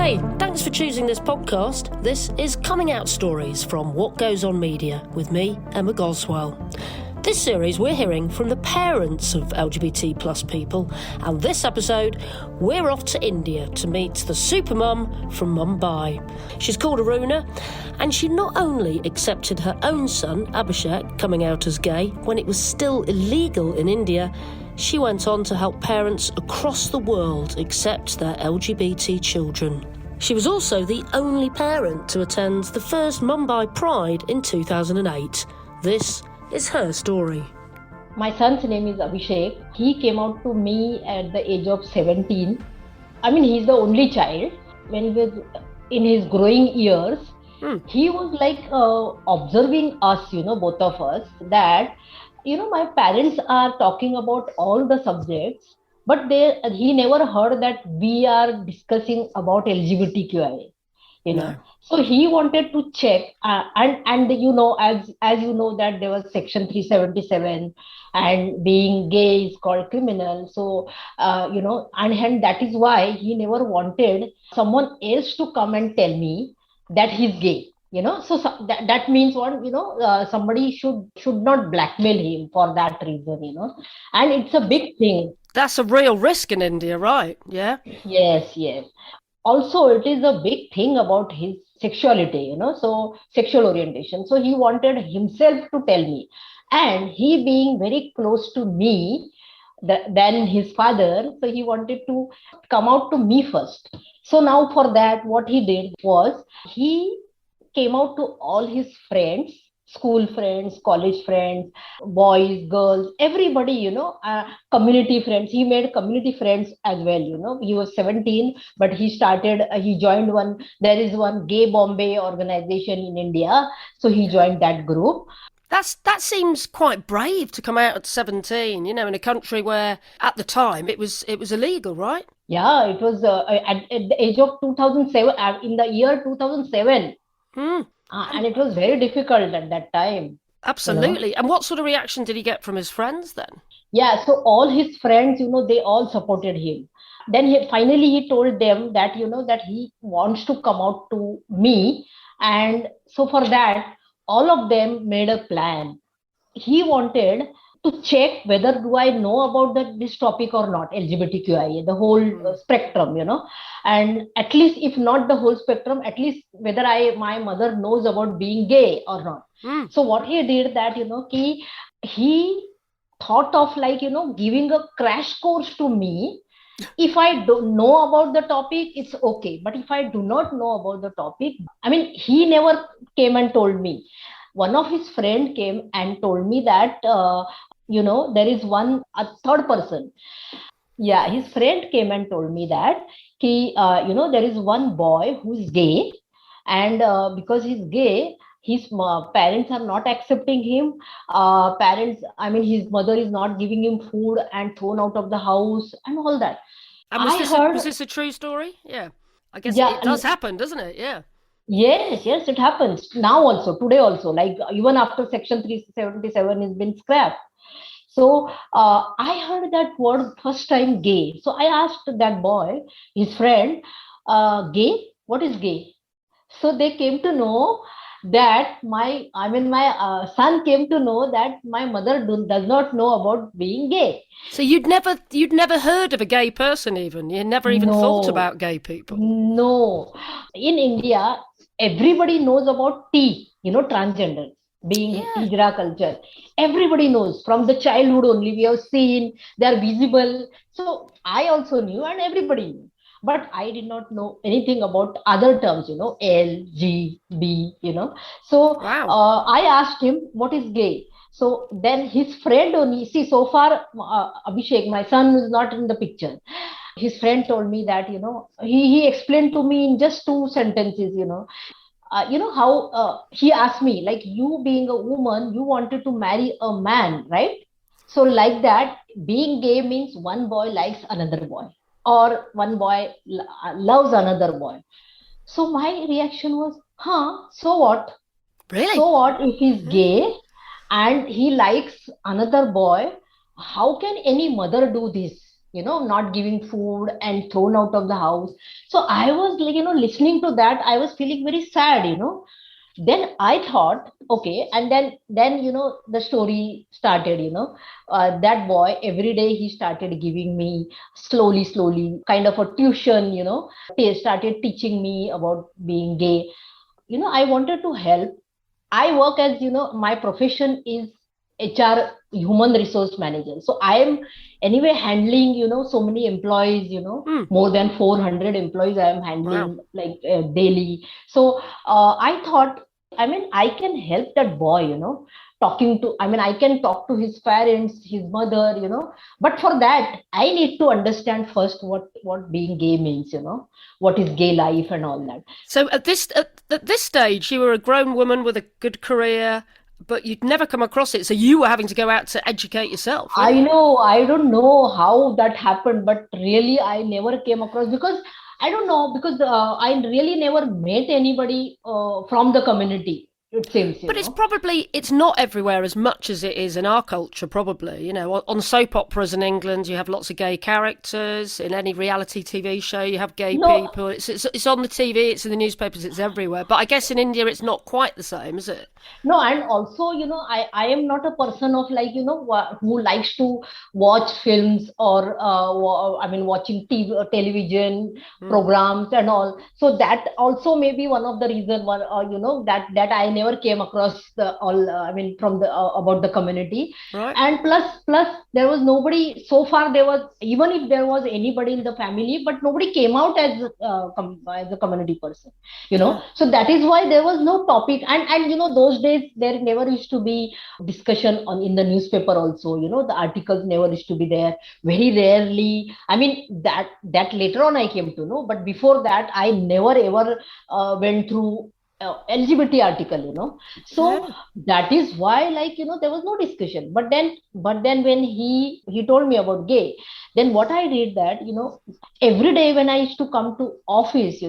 Hey, thanks for choosing this podcast. This is Coming Out Stories from What Goes On Media with me, Emma Goswell. This series we're hearing from the parents of LGBT plus people, and this episode we're off to India to meet the supermum from Mumbai. She's called Aruna, and she not only accepted her own son, Abhishek, coming out as gay when it was still illegal in India, she went on to help parents across the world accept their LGBT children. She was also the only parent to attend the first Mumbai Pride in 2008. This is her story. My son's name is Abhishek. He came out to me at the age of 17. He's the only child. When he was in his growing years, he was observing us, both of us, that my parents are talking about all the subjects, but he never heard that we are discussing about LGBTQIA, No. So he wanted to check, and as you know that there was Section 377, and being gay is called criminal. So, and that is why he never wanted someone else to come and tell me that he's gay. So that means what, somebody should not blackmail him for that reason, and it's a big thing. That's a real risk in India, right? Yeah? Yes. Also, it is a big thing about his sexuality, so sexual orientation. So he wanted himself to tell me, and he being very close to me than his father, so he wanted to come out to me first. So now for that, what he did was he came out to all his friends, school friends, college friends, boys, girls, everybody, community friends. He made community friends as well, He was 17, but he joined there is one Gay Bombay organization in India. So he joined that group. That seems quite brave to come out at 17, in a country where at the time it was illegal, right? Yeah, it was at the age of 2007, in the year 2007. And it was very difficult at that time. Absolutely. And what sort of reaction did he get from his friends then? Yeah, so all his friends, they all supported him. Then he told them that, that he wants to come out to me. And so for that, all of them made a plan. He wanted to check whether do I know about this topic or not, LGBTQIA, the whole spectrum, and at least if not the whole spectrum, at least whether my mother knows about being gay or not. So what he did that, he thought of giving a crash course to me. If I don't know about the topic, it's okay. But if I do not know about the topic, he never came and told me. One of his friend came and told me that, there is a third person. Yeah, his friend came and told me that, there is one boy who's gay, and because he's gay, his parents are not accepting him. His mother is not giving him food and thrown out of the house and all that. And was this a true story? Yeah. I guess it does happen, doesn't it? Yeah. Yes, it happens. Now also, today also, even after Section 377 has been scrapped. So I heard that word first time, gay. So I asked that boy, his friend, gay? What is gay? So they came to know that my son came to know that my mother does not know about being gay. So you'd never heard of a gay person even? You never even thought about gay people? No. In India, everybody knows about T, transgender, being Hijra culture. Everybody knows from the childhood only. We have seen, they are visible. So I also knew and everybody knew. But I did not know anything about other terms, L, G, B, So wow. I asked him, what is gay? So then his friend only, so far, Abhishek, my son is not in the picture. His friend told me that, he explained to me in just 2 sentences, how he asked me, you being a woman, you wanted to marry a man, right? So like that, being gay means one boy likes another boy, or one boy loves another boy. So my reaction was, so what? Really? So what if he's gay and he likes another boy? How can any mother do this? not giving food and thrown out of the house. So I was like, listening to that, I was feeling very sad. Then I thought, okay, and then the story started. That boy every day he started giving me slowly kind of a tuition. He started teaching me about being gay. I wanted to help. I work as, my profession is HR, human resource manager. So I am anyway handling, so many employees, more than 400 employees I am Wow. handling like daily. So I thought, I mean, I can help that boy, I can talk to his parents, his mother, but for that, I need to understand first what being gay means, what is gay life and all that. So at this stage, you were a grown woman with a good career, but you'd never come across it. So you were having to go out to educate yourself, weren't I you? know, I don't know how that happened, but really I never came across because I don't know because I really never met anybody from the community. It seems, But it's not everywhere as much as it is in our culture, probably. On soap operas in England, you have lots of gay characters. In any reality TV show, you have gay No, people. It's on the TV, it's in the newspapers, it's everywhere. But I guess in India, it's not quite the same, is it? no, and also, I am not a person of like, who likes to watch films or, watching TV, television Mm. programs and all. So that also may be one of the reason why, that I never came across the all, from the about the community. Right? And plus, there was nobody so far. There was even if there was anybody in the family, but nobody came out as a community person. Yeah. So that is why there was no topic. And those days there never used to be discussion on in the newspaper also. The articles never used to be there. Very rarely. I mean, that later on I came to know, but before that I never ever went through LGBT article. So Yeah. that is why, like, there was no discussion. But then when he told me about gay, then what I did that, every day when I used to come to office,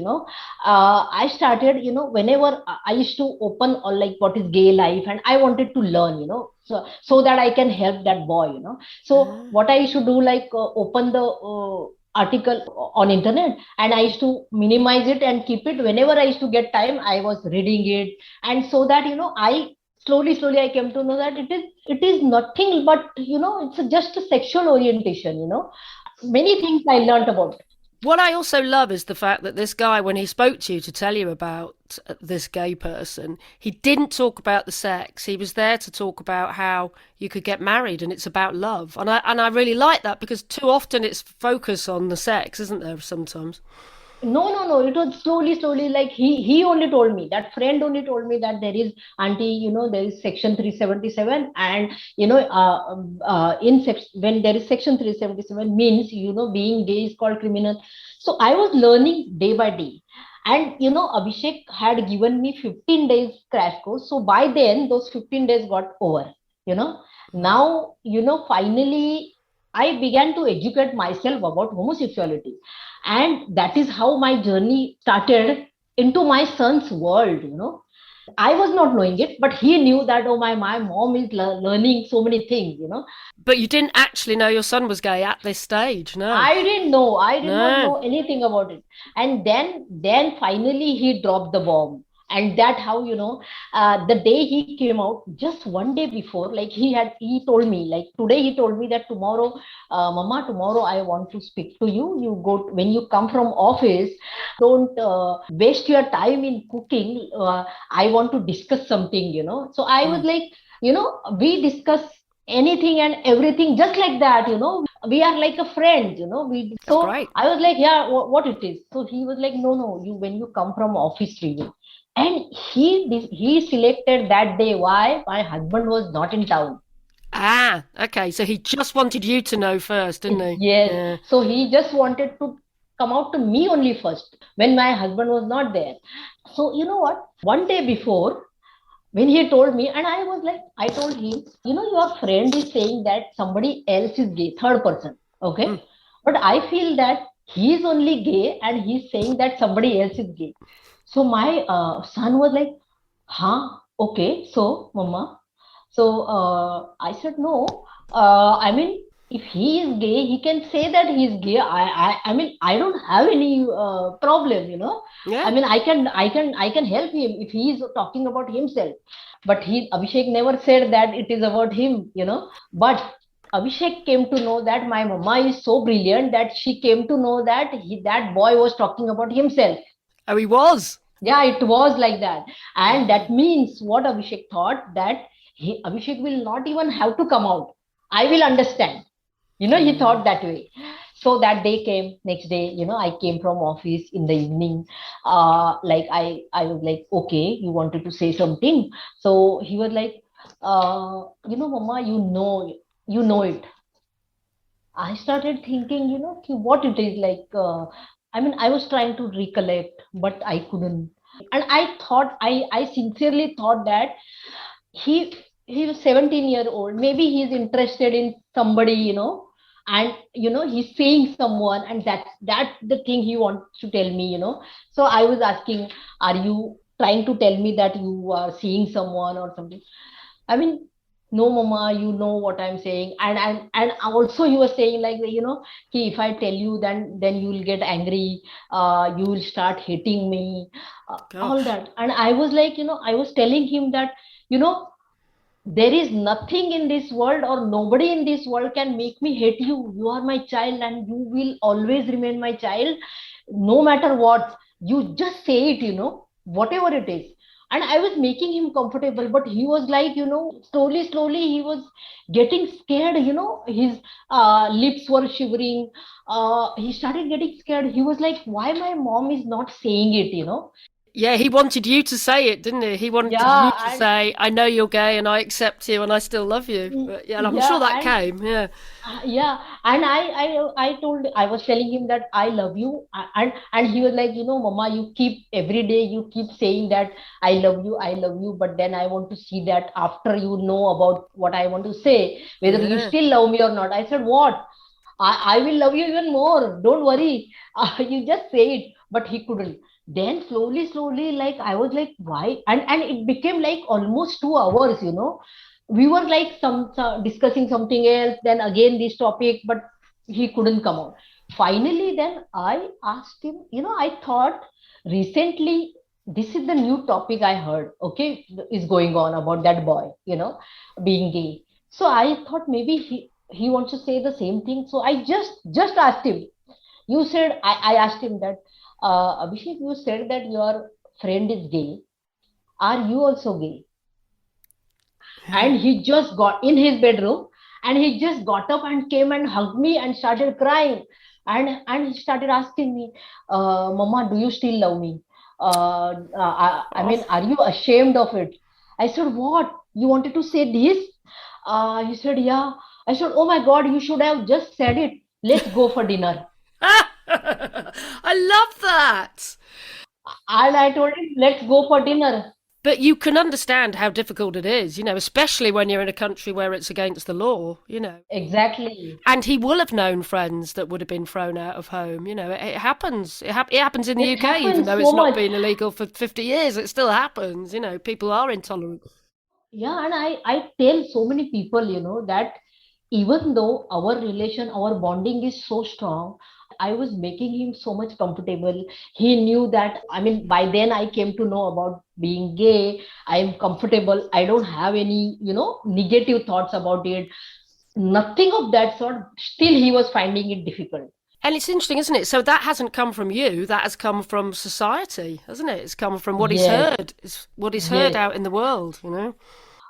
I started, whenever I used to open or like what is gay life, and I wanted to learn, so that I can help that boy. So Ah. what I used to do, like, open the article on internet, and I used to minimize it and keep it. Whenever I used to get time, I was reading it, and so that, I slowly I came to know that it is nothing but, it's just a sexual orientation. Many things I learned about. What I also love is the fact that this guy, when he spoke to you to tell you about this gay person, he didn't talk about the sex. He was there to talk about how you could get married, and it's about love. And I really like that because too often it's focus on the sex, isn't there? Sometimes. No. It was slowly. Like he only told me, that friend only told me that there is auntie, there is section 377, and when there is section 377 means, being gay is called criminal. So I was learning day by day, and Abhishek had given me 15 days crash course. So by then those 15 days got over. You know Now, finally I began to educate myself about homosexuality, and that is how my journey started into my son's world. I was not knowing it, but he knew that, oh, my mom is learning so many things. But you didn't actually know your son was gay at this stage, no. I didn't know. I did not No. know anything about it. And then finally he dropped the bomb. And that how, the day he came out, just one day before, like he told me, like today he told me that tomorrow, Mama, tomorrow I want to speak to you. You go when you come from office, don't waste your time in cooking. I want to discuss something. So I was Mm. like, we discuss anything and everything just like that. We are like a friend. That's So great. I was like, yeah, what it is. So he was like, no, you when you come from office review. And he selected that day. Why? My husband was not in town. Ah, okay. So he just wanted you to know first, didn't he? Yes. Yeah. So he just wanted to come out to me only first when my husband was not there. So you know what? One day before, when he told me, and I was like, I told him, your friend is saying that somebody else is gay, third person. Mm. Okay. But I feel that he is only gay and he's saying that somebody else is gay. So my son was like, huh? Okay. So, Mama. So I said, no. I mean, if he is gay, he can say that he is gay. I mean, I don't have any problem, Yeah. I mean, I can help him if he is talking about himself. But Abhishek never said that it is about him. But Abhishek came to know that my mama is so brilliant that she came to know that that boy was talking about himself. Oh, he was. Yeah, it was like that. And that means what Abhishek thought, that Abhishek will not even have to come out. I will understand. He thought that way. So that day came, next day, I came from office in the evening. Like I was like, okay, you wanted to say something. So he was like, Mama, you know it. I started thinking, what it is like. I mean, I was trying to recollect, but I couldn't. And I sincerely thought that he he was 17-year-old. Maybe he's interested in somebody, and he's seeing someone, and that's the thing he wants to tell me. So I was asking, are you trying to tell me that you are seeing someone or something? I mean, no, mama, you know what I'm saying. And also he was saying like, "Ki if I tell you, then you will get angry, you will start hating me, all Gosh. that." And I was like, I was telling him that, you know, there is nothing in this world or nobody in this world can make me hate you. You are my child and you will always remain my child, no matter what. You just say it, whatever it is. And I was making him comfortable, but he was like, slowly he was getting scared. His lips were shivering. He started getting scared. He was like, why my mom is not saying it? Yeah, he wanted you to say it, didn't he? He wanted you to Yeah, say, I know you're gay and I accept you and I still love you. and But yeah, and I'm sure yeah, that and came. Yeah. yeah, and I was telling him that I love you, and he was like, Mama, you keep every day you keep saying that I love you, but then I want to see that after you know about what I want to say, whether you Yeah. still love me or not. I said, what? I will love you even more. Don't worry. You just say it. But he couldn't. Then slowly, like I was like, why? And it became like almost 2 hours. We were like discussing something else, then again this topic, but he couldn't come out. Finally, then I asked him, I thought recently this is the new topic I heard, okay, is going on about that boy, being gay. So I thought maybe he wants to say the same thing. So I just asked him. You said I asked him that, Abhishek, you said that your friend is gay. Are you also gay? Yeah. And he just got in his bedroom, and he just got up and came and hugged me and started crying. And he started asking me, Mama, do you still love me? I Oh, mean, are you ashamed of it? I said, what? You wanted to say this? He said, yeah. I said, oh my God, you should have just said it. Let's go for dinner. I love that. And I told him, let's go for dinner. But you can understand how difficult it is, especially when you're in a country where it's against the law. Exactly. And he will have known friends that would have been thrown out of home. It happens. It happens in the It UK, even happens though so it's not much. been illegal for 50 years. It still happens. People are intolerant. Yeah, and I tell so many people, that even though our relation, our bonding is so strong, I was making him so much comfortable. He knew that, I mean, by then I came to know about being gay. I am comfortable. I don't have any, negative thoughts about it. Nothing of that sort. Still, he was finding it difficult. And it's interesting, isn't it? So that hasn't come from you. That has come from society, hasn't it? It's come from what he's Yes, heard. It's what he's heard yes. out in the world.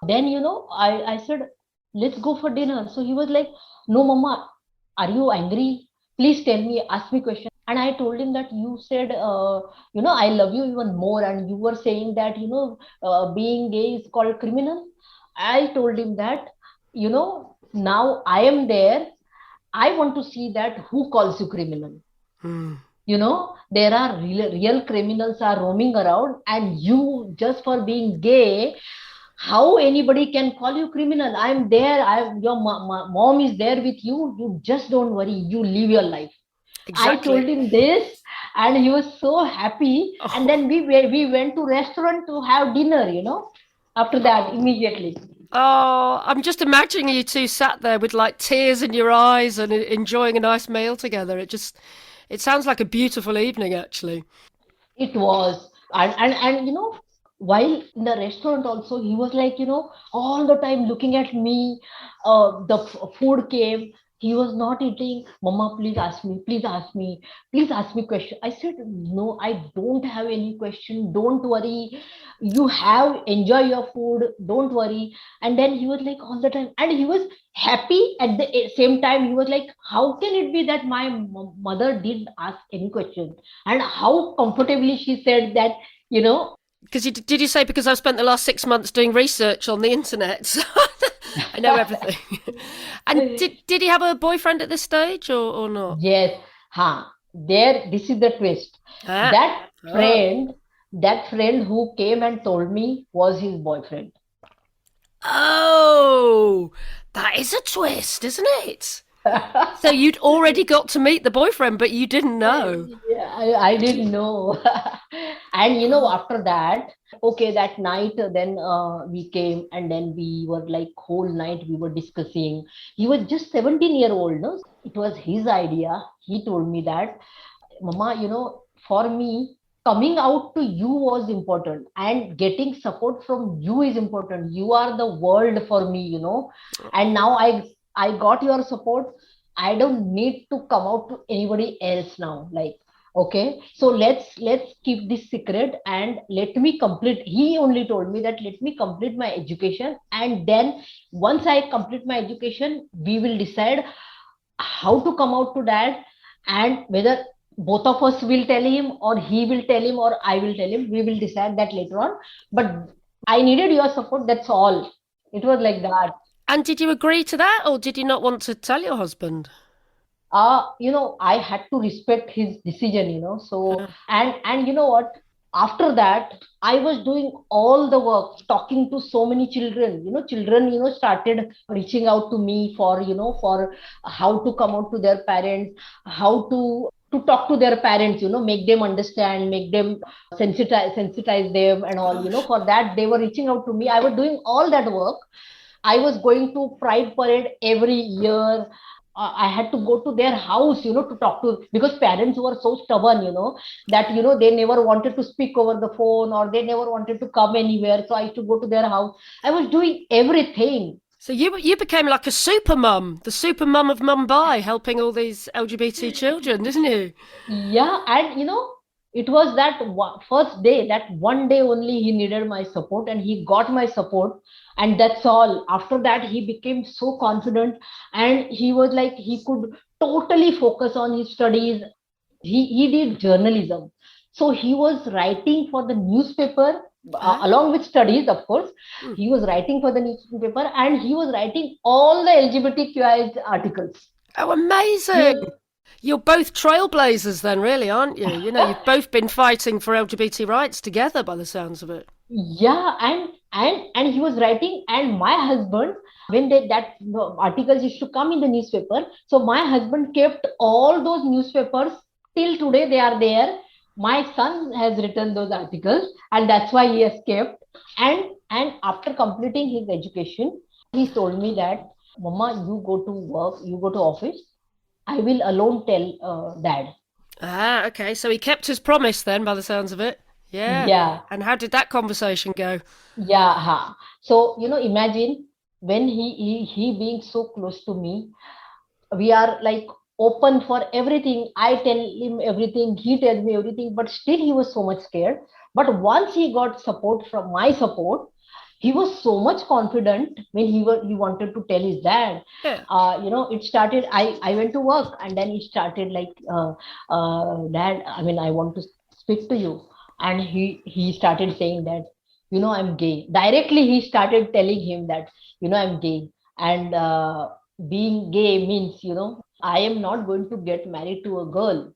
Then, I said, let's go for dinner. So he was like, no, Mama, are you angry? Please tell me, ask me question. And I told him that you said, I love you even more. And you were saying that, being gay is called criminal. I told him that, now I am there. I want to see that who calls you criminal. Hmm. There are real criminals are roaming around, and you, just for being gay, how anybody can call you criminal? I'm there. Your mom is there with you. You just don't worry, you live your life. I told Exactly. him this, and he was so happy. And Oh, then we went to restaurant to have dinner, after that, oh. immediately. Oh, I'm just imagining you two sat there with like tears in your eyes and enjoying a nice meal together. It sounds like a beautiful evening, actually. It was, and while in the restaurant also, he was like, all the time looking at me. The food came. He was not eating. Mama, please ask me. Please ask me. Please ask me question. I said, no, I don't have any question. Don't worry. You have enjoy your food. Don't worry. And then he was like all the time, and he was happy at the same time. He was like, how can it be that my mother didn't ask any question? And how comfortably she said that, you know. Because did you say because I've spent the last 6 months doing research on the internet, so I know everything. And did he have a boyfriend at this stage or not? Yes, there, this is the twist. Ah, That oh. friend, that friend who came and told me was his boyfriend. Oh, that is a twist, isn't it? So you'd already got to meet the boyfriend, but you didn't know. Yeah, I didn't know. And after that, okay, that night, then we came, and then we were like whole night we were discussing. He was just 17-year-old, no? It was his idea. He told me that, Mama, for me, coming out to you was important, and getting support from you is important. You are the world for me, and now I got your support. I don't need to come out to anybody else now. Like, okay, so let's keep this secret, and let me complete. He only told me that let me complete my education, and then once I complete my education, we will decide how to come out to dad, and whether both of us will tell him, or he will tell him, or I will tell him. We will decide that later on. But I needed your support. That's all. It was like that. And did you agree to that, or did you not want to tell your husband? I had to respect his decision, so, Uh, and you know what, after that I was doing all the work, talking to so many children. Children, started reaching out to me for, for how to come out to their parents, how to talk to their parents, make them understand, make them sensitize them and all. gosh. For that they were reaching out to me. I was doing all that work. I was going to Pride Parade every year. I had to go to their house, to talk to, because parents were so stubborn, that, they never wanted to speak over the phone, or they never wanted to come anywhere. So I used to go to their house. I was doing everything. So you became like a super mum, the super mum of Mumbai, helping all these LGBT children, didn't you? Yeah, and it was that first day, that one day only he needed my support, and he got my support, and that's all. After that, he became so confident, and he was like he could totally focus on his studies. He did journalism, so he was writing for the newspaper, Ah. along with studies, of course. Hmm. He was writing for the newspaper, and he was writing all the LGBTQI articles. Oh, amazing! You You're both trailblazers then, really, aren't you? You've both been fighting for LGBT rights together by the sounds of it. Yeah, and he was writing, and my husband, when that articles used to come in the newspaper, so my husband kept all those newspapers till today. They are there. My son has written those articles, and that's why he has kept. And after completing his education, he told me that, Mama, you go to work, you go to office. I will alone tell dad. Ah, okay. So he kept his promise then, by the sounds of it. Yeah. Yeah. And how did that conversation go? Yeah, so imagine when he being so close to me, we are like open for everything. I tell him everything, he tells me everything, but still he was so much scared. But once he got support from my support, he was so much confident when he wanted to tell his dad. Yeah. It started. I went to work, and then he started like, Dad, I mean, I want to speak to you. And he started saying that, I'm gay. Directly he started telling him that, I'm gay. And being gay means, I am not going to get married to a girl.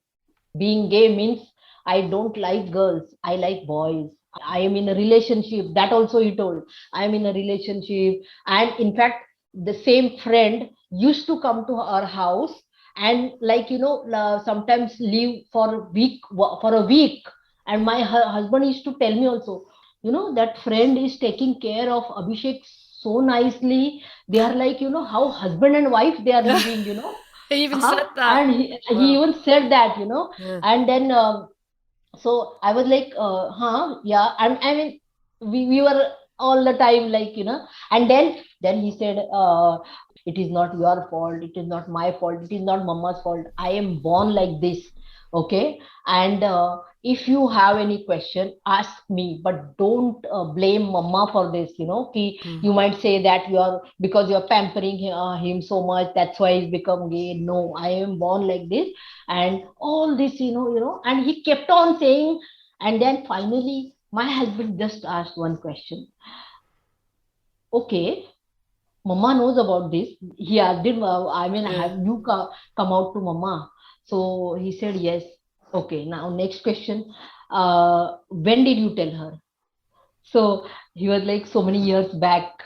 Being gay means I don't like girls, I like boys. I am in a relationship. That also he told. I am in a relationship. And in fact, the same friend used to come to our house, and like, sometimes leave for a week. And my husband used to tell me also, that friend is taking care of Abhishek so nicely. They are like, how husband and wife they are living, He even said that. And he even said that, Yeah. and then so I was like, yeah. And I mean, we were all the time like, and then he said, it is not your fault. It is not my fault. It is not mama's fault. I am born like this. Okay. And if you have any question, ask me, but don't blame mama for this, you might say that because you're pampering him so much. That's why he's become gay. No, I am born like this. And all this, and he kept on saying, and then finally my husband just asked one question. Okay, mama knows about this. He asked him, have you come out to mama? So he said yes. Okay, now next question. When did you tell her? So he was like, so many years back,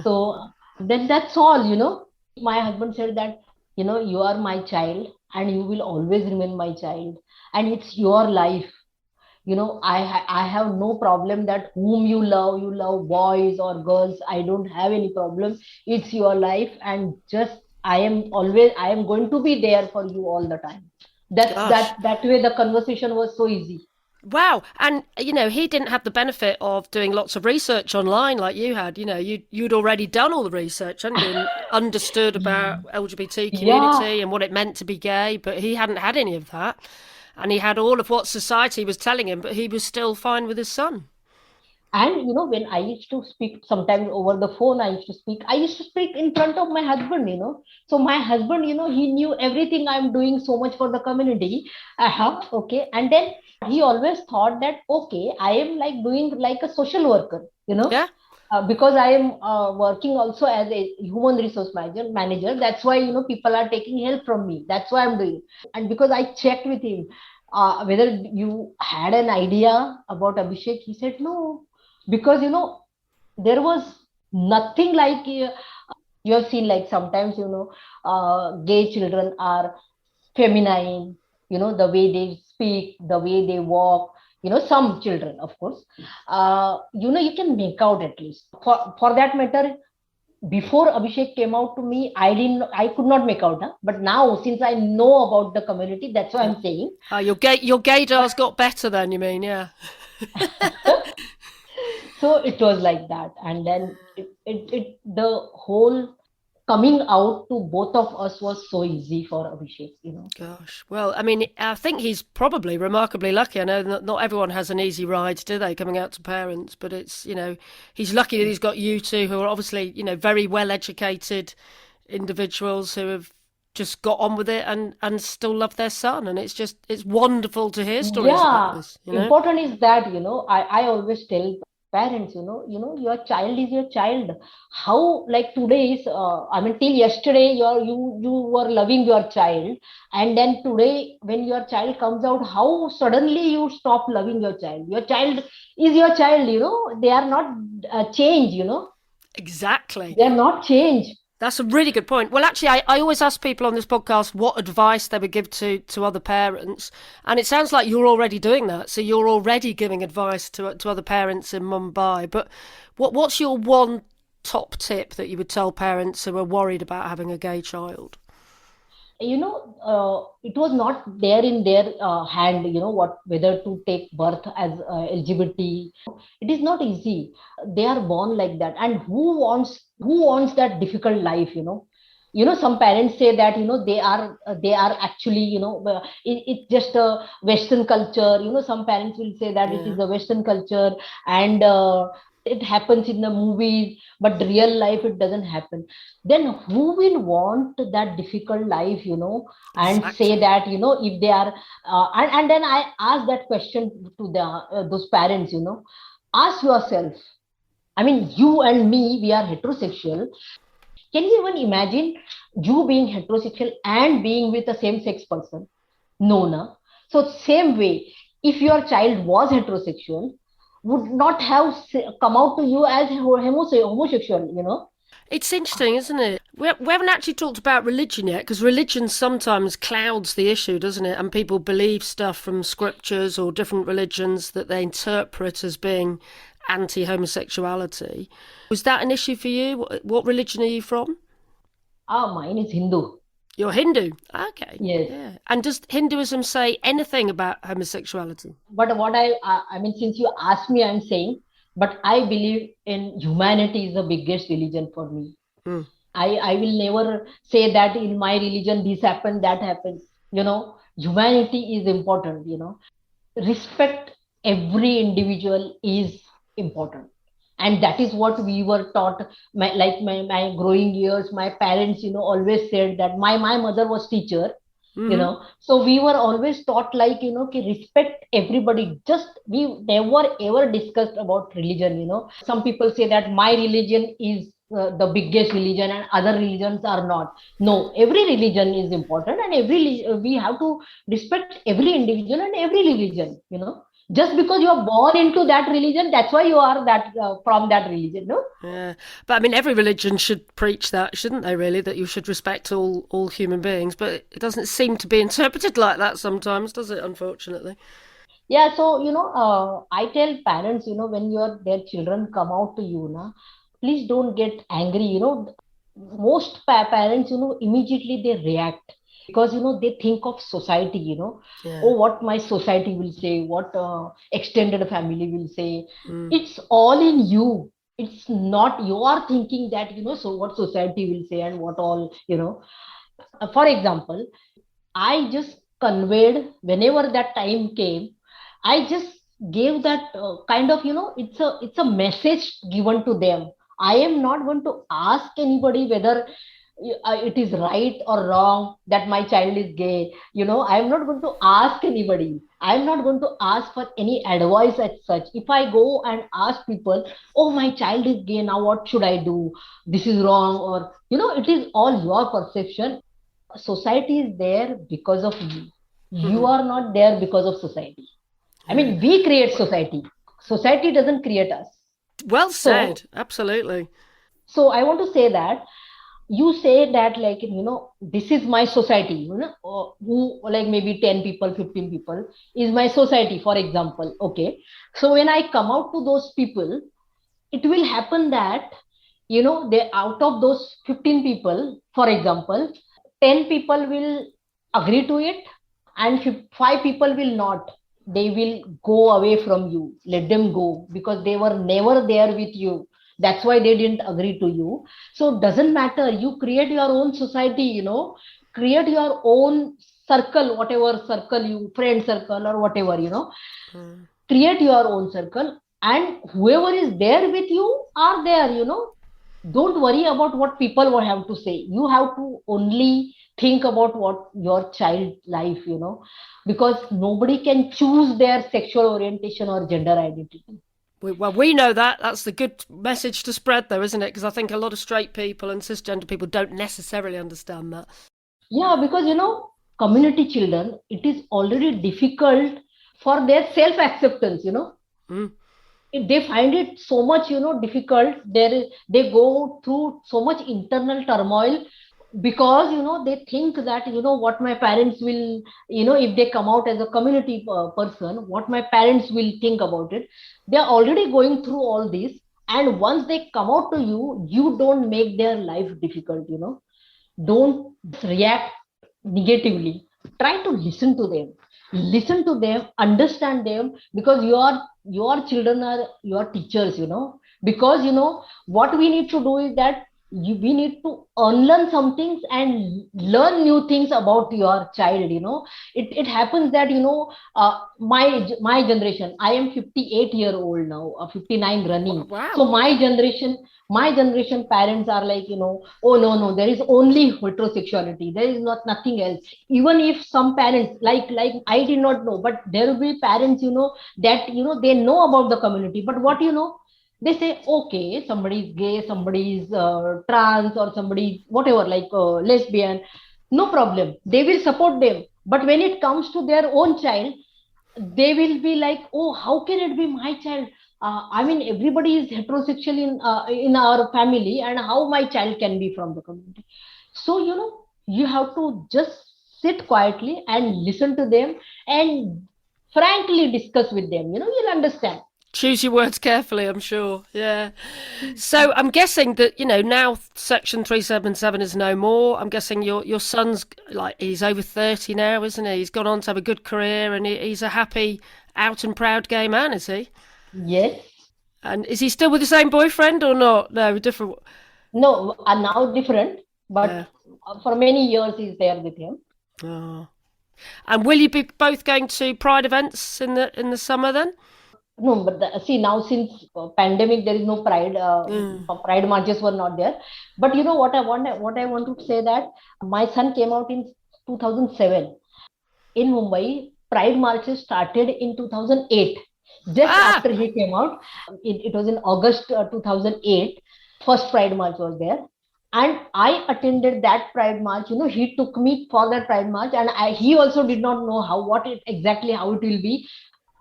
so then that's all, my husband said that, you are my child and you will always remain my child, and it's your life. I have no problem that whom you love boys or girls. I don't have any problem. It's your life, and just I am going to be there for you all the time. That way the conversation was so easy. Wow. And, he didn't have the benefit of doing lots of research online like you had. You'd already done all the research, hadn't you? And understood about LGBT community and what it meant to be gay, but he hadn't had any of that. And he had all of what society was telling him, but he was still fine with his son. And when I used to speak sometimes over the phone, I used to speak in front of my husband, So my husband, he knew everything I'm doing so much for the community. Okay. And then he always thought that, okay, I am like doing like a social worker, Yeah. Because I am working also as a human resource manager. That's why, people are taking help from me. That's why I'm doing. And because I checked with him, whether you had an idea about Abhishek, he said, no, because, there was nothing like you have seen, like sometimes, gay children are feminine, the way they speak, the way they walk, some children, of course, you can make out at least. For that matter, before Abhishek came out to me, I could not make out. But now, since I know about the community, that's why I'm saying. Your gaydar's got better then, you mean, yeah. So it was like that. And then the whole coming out to both of us was so easy for Abhishek, Gosh, well, I mean, I think he's probably remarkably lucky. I know not everyone has an easy ride, do they, coming out to parents? But it's, he's lucky that he's got you two, who are obviously, very well educated individuals who have just got on with it and still love their son. And it's wonderful to hear stories about this. Important is that, I always tell parents, your child is your child. How, like today is, till yesterday, you were loving your child, and then today, when your child comes out, how suddenly you stop loving your child? Your child is your child, they are not changed, Exactly. They are not changed. That's a really good point. Well, actually, I always ask people on this podcast what advice they would give to other parents. And it sounds like you're already doing that. So you're already giving advice to other parents in Mumbai. But what's your one top tip that you would tell parents who are worried about having a gay child? It was not there in their hand, whether to take birth as LGBT. It is not easy. They are born like that. And who wants that difficult life, some parents say that, they are actually, it's just a Western culture. Some parents will say that it is a Western culture, and it happens in the movies, but real life, it doesn't happen. Then who will want that difficult life, and exactly. Say that, if they are, and then I ask that question to those parents, ask yourself, you and me, we are heterosexual. Can you even imagine you being heterosexual and being with a same-sex person? No, no. So same way, if your child was heterosexual, would not have come out to you as homosexual, It's interesting, isn't it? We haven't actually talked about religion yet, because religion sometimes clouds the issue, doesn't it? And people believe stuff from scriptures or different religions that they interpret as being anti-homosexuality. Was that an issue for you? What religion are you from? Mine is Hindu. You're Hindu? Okay. Yes. Yeah. And does Hinduism say anything about homosexuality? But what I mean, since you asked me, I'm saying, but I believe in humanity is the biggest religion for me. I will never say that in my religion this happened, that happened. Humanity is important. Respect every individual is important, and that is what we were taught. My growing years, my parents, always said that my mother was teacher. So we were always taught respect everybody. Just we never ever discussed about religion. Some people say that my religion is the biggest religion and other religions are not. No, every religion is important, and we have to respect every individual and every religion. Just because you are born into that religion, that's why you are that from that religion. No. Yeah, but I mean, every religion should preach that, shouldn't they? Really, that you should respect all human beings. But it doesn't seem to be interpreted like that sometimes, does it? Unfortunately. Yeah. So I tell parents, when their children come out to you, please don't get angry. Most parents, immediately they react because they think of society. Yeah. Oh, what my society will say, what extended family will say. It's all in you. It's not you are thinking that so what society will say and what all. For example, I just conveyed whenever that time came. I just gave that kind of it's a message given to them. I am not going to ask anybody whether it is right or wrong that my child is gay. I am not going to ask anybody. I am not going to ask for any advice as such. If I go and ask people, oh, my child is gay, now what should I do? This is wrong, or it is all your perception. Society is there because of you. You are not there because of society. I mean, we create society. Society doesn't create us. Well said. Absolutely. So I want to say that you say that this is my society, who like maybe 10 people, 15 people is my society, for example. Okay. So when I come out to those people, it will happen that, they out of those 15 people, for example, 10 people will agree to it and 5 people will not. They will go away from you. Let them go because they were never there with you. That's why they didn't agree to you. So it doesn't matter. You create your own society, create your own circle, whatever circle you, friend circle or whatever, create your own circle, and whoever is there with you are there, Don't worry about what people will have to say. You have to only think about what your child life, because nobody can choose their sexual orientation or gender identity. Well, we know that. That's the good message to spread, though, isn't it? Because I think a lot of straight people and cisgender people don't necessarily understand that. Yeah, because, community children, it is already difficult for their self-acceptance, They find it so much, difficult. They go through so much internal turmoil because, they think that, what my parents will, if they come out as a community person, what my parents will think about it. They're already going through all this. And once they come out to you, you don't make their life difficult, Don't react negatively. Try to listen to them, understand them, because your children are your teachers, because what we need to do is that we need to unlearn some things and learn new things about your child. It happens that my generation, I am 58-year-old now, 59 running. Wow. So my generation parents are like, oh no, there is only heterosexuality, there is nothing else. Even if some parents like I did not know, but there will be parents that they know about the community, but what they say, okay, somebody is gay, somebody is trans, or somebody whatever, like lesbian, no problem, they will support them. But when it comes to their own child, they will be like, oh, how can it be my child? I mean, everybody is heterosexual in our family, and how my child can be from the community? So you have to just sit quietly and listen to them and frankly discuss with them. You'll understand. Choose your words carefully, I'm sure. Yeah. So I'm guessing that, now Section 377 is no more. I'm guessing your son's like, he's over 30 now, isn't he? He's gone on to have a good career and he's a happy, out and proud gay man, is he? Yes. And is he still with the same boyfriend or not? No, different. No, are now different, Yeah. but for many years he's there with him. Oh. And will you be both going to Pride events in the summer then? No, but see now since pandemic there is no pride. Mm. Pride marches were not there. But you know what I want? What I want to say that my son came out in 2007 in Mumbai. Pride marches started in 2008. Just Ah, after he came out, it was in August 2008. First Pride march was there, and I attended that Pride march. He took me for that Pride march, and he also did not know exactly how it will be.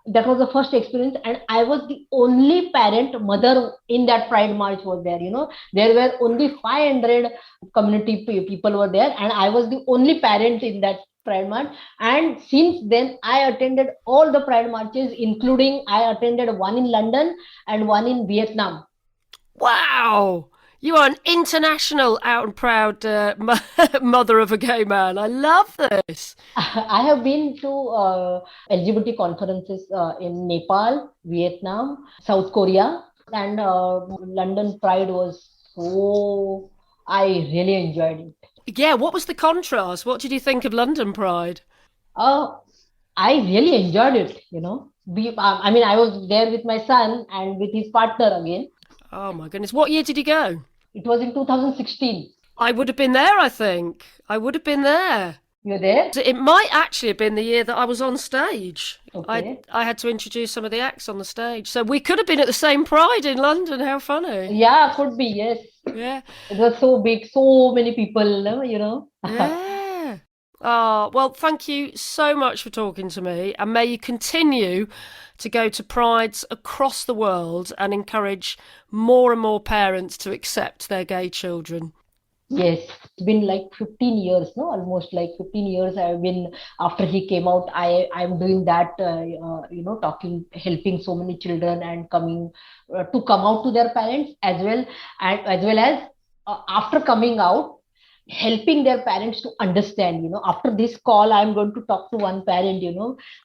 That was the first experience, and I was the only parent mother in that Pride march was there. There were only 500 community people were there, and I was the only parent in that Pride march. And since then I attended all the Pride marches, including I attended one in London and one in Vietnam. wow. You are an international out and proud mother of a gay man. I love this. I have been to LGBT conferences in Nepal, Vietnam, South Korea, and London Pride was so. I really enjoyed it. Yeah, what was the contrast? What did you think of London Pride? Uh, I really enjoyed it. I mean, I was there with my son and with his partner again. Oh my goodness. What year did you go? It was in 2016. I would have been there, I think. I would have been there. You're there? So it might actually have been the year that I was on stage. I Okay. I had to introduce some of the acts on the stage. So we could have been at the same Pride in London. How funny. Yeah, could be. Yes. Yeah. It was so big, so many people. Yeah. Oh, well, thank you so much for talking to me, and may you continue to go to prides across the world and encourage more and more parents to accept their gay children. Yes, it's been like 15 years, no, almost like 15 years. I've been after he came out. I'm doing that, talking, helping so many children and coming to come out to their parents as well, and as well as after coming out, helping their parents to understand. After this call, I'm going to talk to one parent.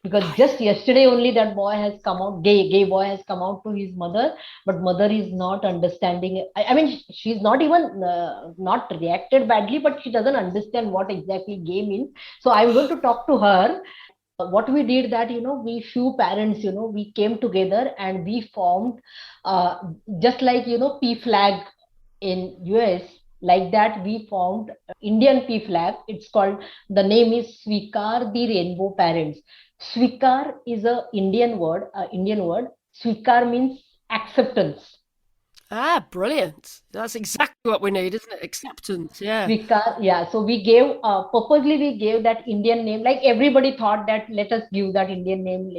Because just yesterday only that boy has come out, gay boy has come out to his mother, but mother is not understanding. I mean, she's not even not reacted badly, but she doesn't understand what exactly gay means. So I'm going to talk to her. What we did that, we few parents, we came together and we formed just like, P flag in US, like that we formed Indian P flag. It's called, the name is SWEEKAR, the Rainbow Parents. SWEEKAR is a Indian word. SWEEKAR means acceptance. Ah, brilliant. That's exactly what we need, isn't it? Acceptance, yeah. Swikar, yeah. So we gave purposely we gave that Indian name. Like everybody thought that let us give that Indian name,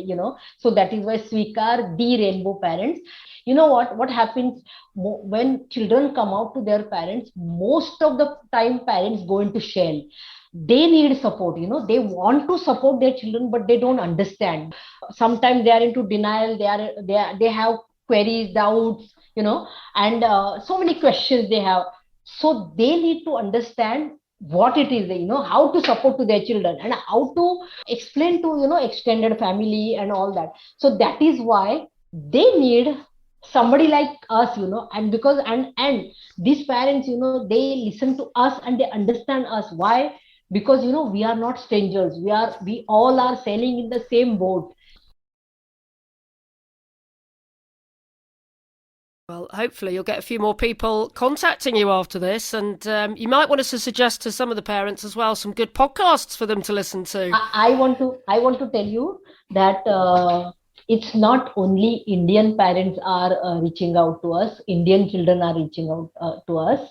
So that is why Swikar, the Rainbow Parents. You know what? What happens when children come out to their parents? Most of the time, parents go into shell. They need support. They want to support their children, but they don't understand. Sometimes they are into denial. They have queries, doubts. And so many questions they have. So they need to understand what it is, how to support to their children and how to explain to, extended family and all that. So that is why they need somebody like us, and because, and these parents, they listen to us and they understand us. Why? Because, we are not strangers. We all are sailing in the same boat. Well, hopefully you'll get a few more people contacting you after this, and you might want us to suggest to some of the parents as well some good podcasts for them to listen to. I want to tell you that it's not only Indian parents are reaching out to us. Indian children are reaching out to us.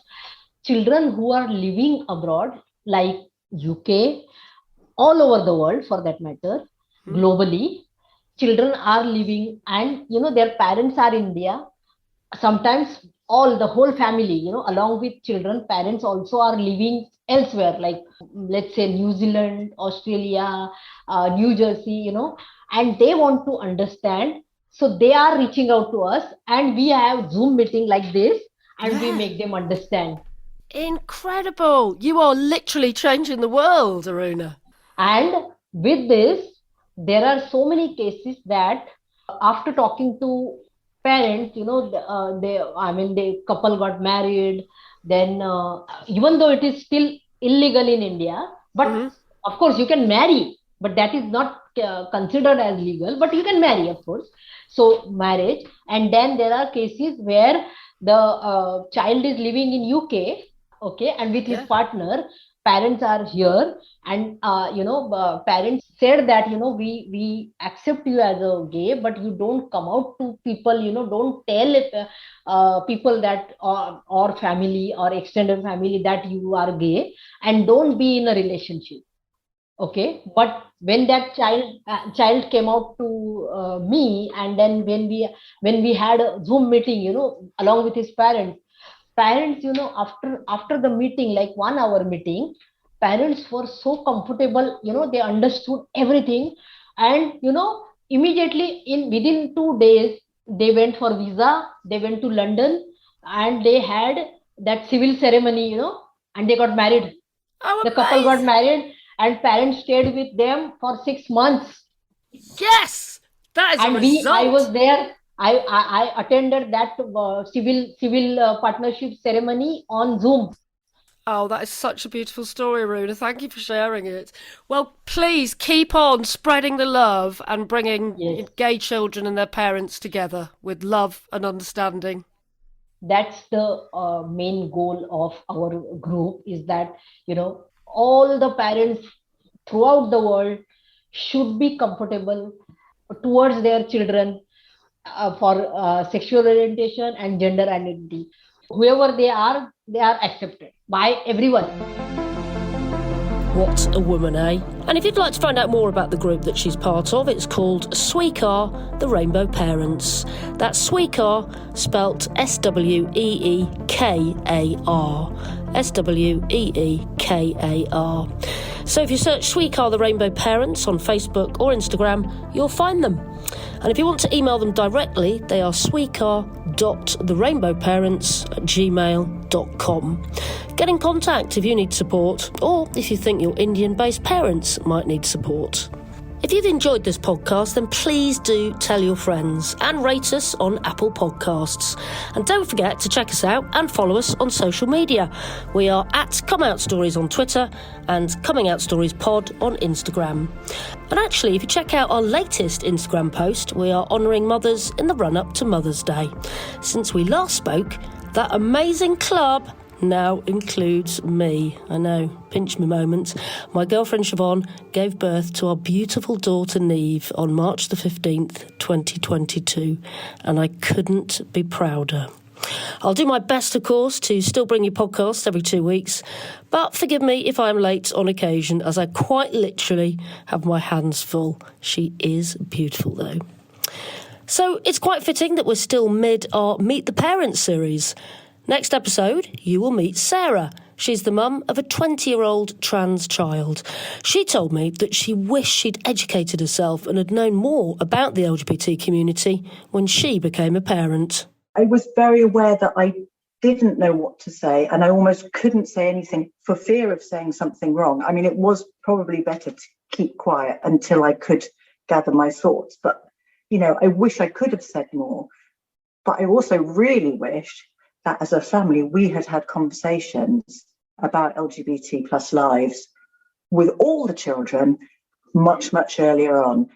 Children who are living abroad, like UK, all over the world for that matter, globally, children are living, and their parents are India. Sometimes the whole family, along with children, parents also are living elsewhere, like let's say New Zealand, Australia, New Jersey, and they want to understand So they are reaching out to us, and we have Zoom meeting like this, and we Yeah. make them understand. Incredible. You are literally changing the world, Aruna. And with this, there are so many cases that after talking to parents, the couple got married. Then, even though it is still illegal in India, but Hmm. of course you can marry, but that is not considered as legal. But you can marry, of course. So marriage, and then there are cases where the child is living in UK, okay, and with his Yeah. partner, parents are here, and parents said that we accept you as a gay, but you don't come out to people, don't tell people that or family or extended family that you are gay, and don't be in a relationship. Okay, but when that child came out to me, and then when we had a Zoom meeting, along with his parents, after the meeting, like 1 hour meeting, parents were so comfortable, they understood everything. And immediately, in within 2 days, they went for visa, they went to London, and they had that civil ceremony, and they got married. Oh, The couple got amazing. married, and parents stayed with them for 6 months. Yes. That is a And I result. was there. I attended that civil partnership ceremony on Zoom. Oh, that is such a beautiful story, Runa. Thank you for sharing it. Well, please keep on spreading the love and bringing Yes, gay children and their parents together with love and understanding. that's the main goal of our group, is that all the parents throughout the world should be comfortable towards their children, for sexual orientation and gender identity. Whoever they are accepted by everyone. What a woman, eh? And if you'd like to find out more about the group that she's part of, it's called SWEEKAR, the Rainbow Parents. That's SWEEKAR, spelt SWEEKAR. SWEEKAR. So if you search SWEEKAR, the Rainbow Parents on Facebook or Instagram, you'll find them. And if you want to email them directly, they are sweekar.therainbowparents@gmail.com. Get in contact if you need support, or if you think your Indian-based parents might need support. If you've enjoyed this podcast, then please do tell your friends and rate us on Apple Podcasts. And don't forget to check us out and follow us on social media. We are at Come Out Stories on Twitter and Coming Out Stories Pod on Instagram. And actually, if you check out our latest Instagram post, we are honouring mothers in the run-up to Mother's Day. Since we last spoke, that amazing club now includes me. I know, pinch me moment. My girlfriend Siobhan gave birth to our beautiful daughter Neve on March the 15th, 2022, and I couldn't be prouder. I'll do my best, of course, to still bring you podcasts every 2 weeks, but forgive me if I'm late on occasion, as I quite literally have my hands full. She is beautiful, though. So it's quite fitting that we're still mid our Meet the Parents series. Next episode, you will meet Sarah. She's the mum of a 20-year-old trans child. She told me that she wished she'd educated herself and had known more about the LGBT community when she became a parent. I was very aware that I didn't know what to say, and I almost couldn't say anything for fear of saying something wrong. I mean, it was probably better to keep quiet until I could gather my thoughts. But, I wish I could have said more. But I also really wished that as a family, we had had conversations about LGBT plus lives with all the children much, much earlier on.